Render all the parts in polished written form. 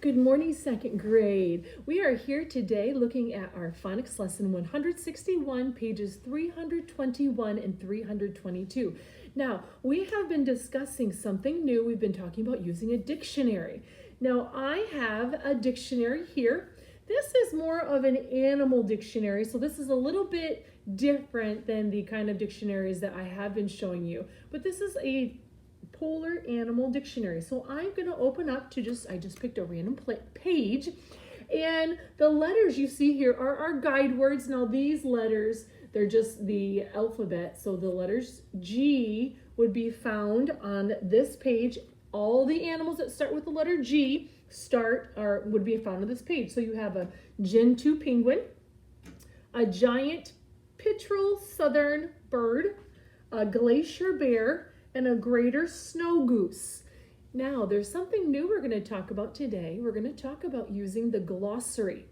Good morning, second grade. We are here today looking at our phonics lesson 161, pages 321 and 322. Now, we have been discussing something new. We've been talking about using a dictionary. Now, I have a dictionary here. This is more of an animal dictionary, so this is a little bit different than the kind of dictionaries that I have been showing you. But this is a polar animal dictionary. So I'm going to open up to I just picked a random page, and the letters you see here are our guide words. Now these letters, they're just the alphabet. So the letters G would be found on this page. All the animals that start with the letter G would be found on this page. So you have a gentoo penguin, a giant petrel southern bird, a glacier bear, and a greater snow goose. Now, there's something new we're going to talk about today. We're going to talk about using the glossary.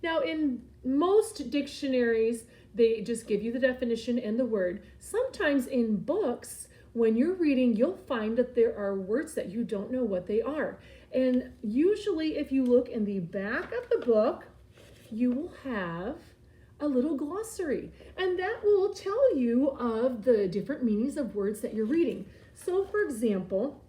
Now, in most dictionaries, they just give you the definition and the word. Sometimes in books, when you're reading, you'll find that there are words that you don't know what they are. And usually, if you look in the back of the book, you will have a little glossary, and that will tell you of the different meanings of words that you're reading. So for example,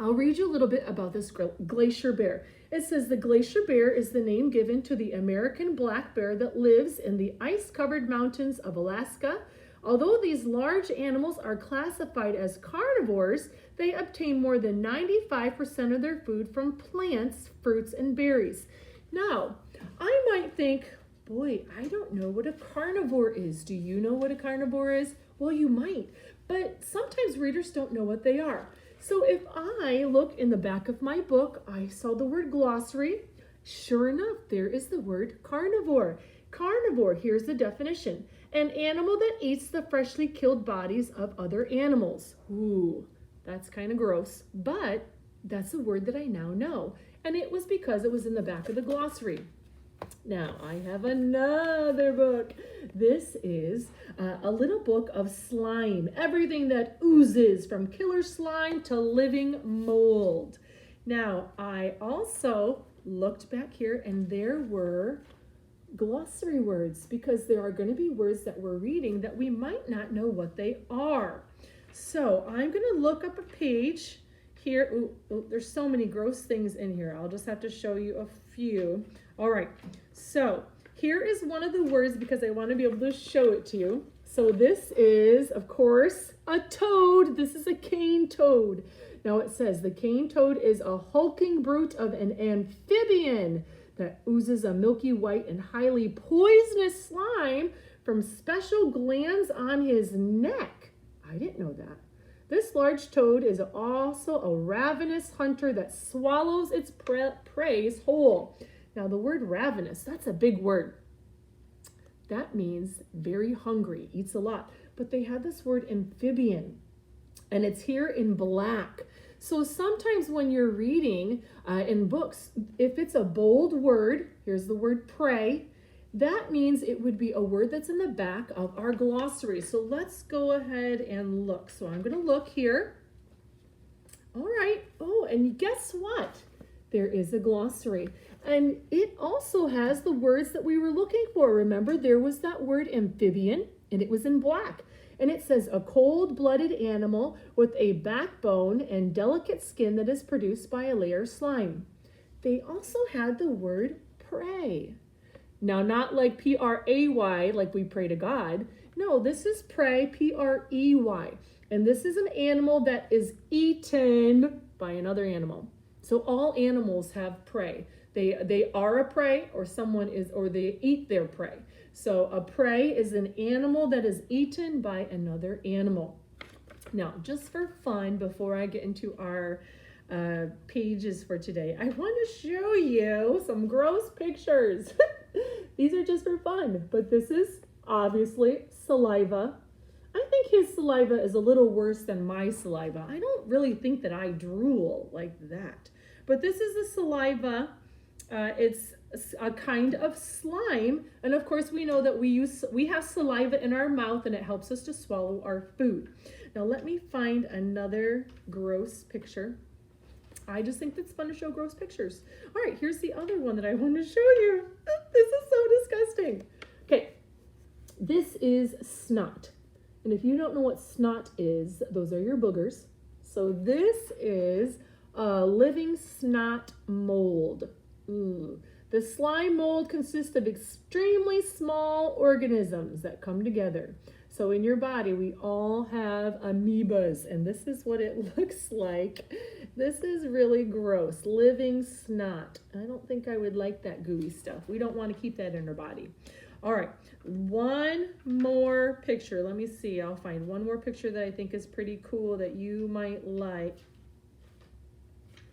I'll read you a little bit about this glacier bear. It says the glacier bear is the name given to the American black bear that lives in the ice-covered mountains of Alaska. Although these large animals are classified as carnivores, they obtain more than 95% of their food from plants, fruits, and berries. Now, I might think, boy, I don't know what a carnivore is. Do you know what a carnivore is? Well, you might, but sometimes readers don't know what they are. So if I look in the back of my book, I saw the word glossary. Sure enough, there is the word carnivore. Carnivore, here's the definition: an animal that eats the freshly killed bodies of other animals. Ooh, that's kind of gross, but that's a word that I now know. And it was because it was in the back of the glossary. Now, I have another book. This is a little book of slime, everything that oozes from killer slime to living mold. Now, I also looked back here and there were glossary words, because there are going to be words that we're reading that we might not know what they are. So I'm going to look up a page here. Ooh, there's so many gross things in here. I'll just have to show you a few. All right, so here is one of the words because I want to be able to show it to you. So this is, of course, a toad. This is a cane toad. Now it says the cane toad is a hulking brute of an amphibian that oozes a milky white and highly poisonous slime from special glands on his neck. I didn't know that. This large toad is also a ravenous hunter that swallows its prey whole. Now the word ravenous, that's a big word. That means very hungry, eats a lot. But they have this word amphibian, and it's here in black. So sometimes when you're reading in books, if it's a bold word, here's the word prey, that means it would be a word that's in the back of our glossary. So let's go ahead and look. So I'm going to look here. All right. Oh, and guess what? There is a glossary. And it also has the words that we were looking for. Remember, there was that word amphibian, and it was in black. And it says a cold-blooded animal with a backbone and delicate skin that is produced by a layer of slime. They also had the word prey. Now, not like P-R-A-Y, like we pray to God. No, this is prey, P-R-E-Y. And this is an animal that is eaten by another animal. So all animals have prey. They are a prey, or they eat their prey. So a prey is an animal that is eaten by another animal. Now, just for fun, before I get into our pages for today, I want to show you some gross pictures. These are just for fun, but this is obviously saliva. I think his saliva is a little worse than my saliva. I don't really think that I drool like that. But this is the saliva. It's a kind of slime. And of course, we know that we have saliva in our mouth and it helps us to swallow our food. Now let me find another gross picture. I just think it's fun to show gross pictures. All right, here's the other one that I want to show you. This is so disgusting. Okay, this is snot. And if you don't know what snot is, those are your boogers. So this is a living snot mold. Ooh. The slime mold consists of extremely small organisms that come together. So in your body, we all have amoebas, and this is what it looks like. This is really gross, living snot. I don't think I would like that gooey stuff. We don't want to keep that in our body. All right, one more picture. Let me see. I'll find one more picture that I think is pretty cool that you might like.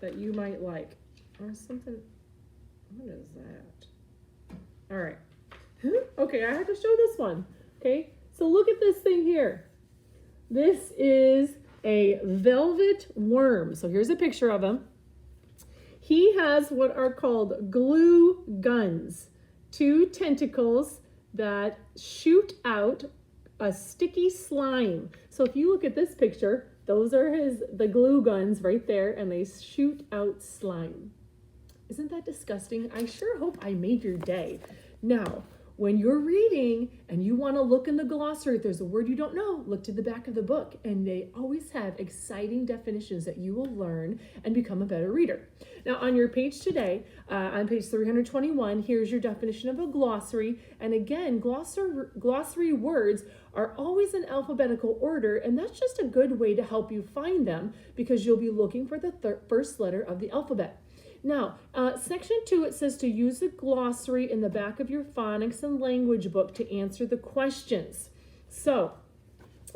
Or something. What is that? All right. Okay, I have to show this one. Okay, so look at this thing here. This is a velvet worm. So here's a picture of him. He has what are called glue guns, 2 tentacles that shoot out a sticky slime. So if you look at this picture, those are the glue guns right there, and they shoot out slime. Isn't that disgusting? I sure hope I made your day. Now, when you're reading and you want to look in the glossary, if there's a word you don't know, look to the back of the book, and they always have exciting definitions that you will learn and become a better reader. Now, on your page today, on page 321, here's your definition of a glossary. And again, glossary words are always in alphabetical order, and that's just a good way to help you find them because you'll be looking for the first letter of the alphabet. Now, section 2, it says to use a glossary in the back of your phonics and language book to answer the questions. So,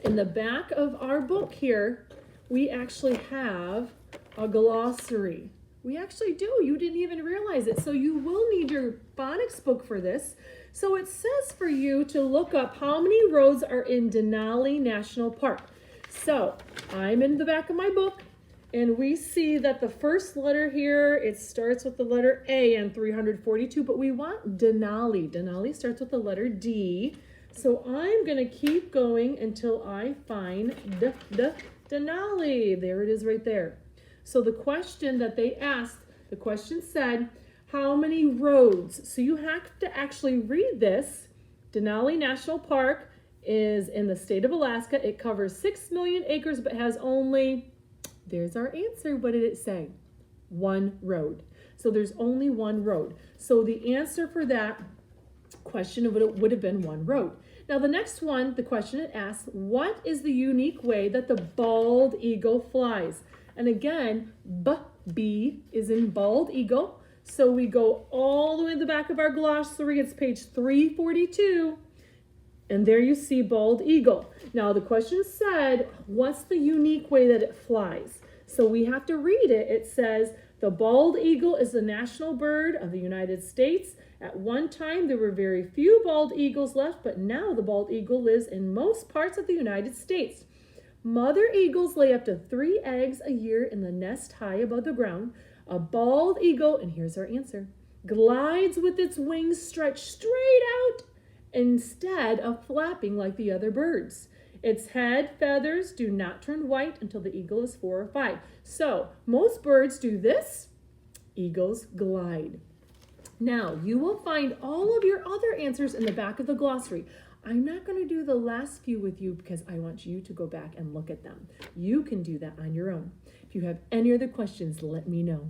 in the back of our book here, we actually have a glossary. We actually do. You didn't even realize it. So you will need your phonics book for this. So it says for you to look up how many roads are in Denali National Park. So I'm in the back of my book. And we see that the first letter here, it starts with the letter A on 342, but we want Denali. Denali starts with the letter D. So I'm going to keep going until I find Denali. There it is right there. So the question that they asked, the question said, how many roads? So you have to actually read this. Denali National Park is in the state of Alaska. It covers 6 million acres, but has only... There's our answer. What did it say? 1 road. So there's only 1 road. So the answer for that question would have been 1 road. Now the next one, the question it asks, what is the unique way that the bald eagle flies? And again, B is in bald eagle. So we go all the way to the back of our glossary. It's page 342. And there you see bald eagle. Now the question said, what's the unique way that it flies? So we have to read it. It says, the bald eagle is the national bird of the United States. At one time, there were very few bald eagles left, but now the bald eagle lives in most parts of the United States. Mother eagles lay up to 3 eggs a year in the nest high above the ground. A bald eagle, and here's our answer, glides with its wings stretched straight out instead of flapping like the other birds. Its head feathers do not turn white until the eagle is 4 or 5. So most birds do this, eagles glide. Now you will find all of your other answers in the back of the glossary. I'm not going to do the last few with you because I want you to go back and look at them. You can do that on your own. If you have any other questions, let me know.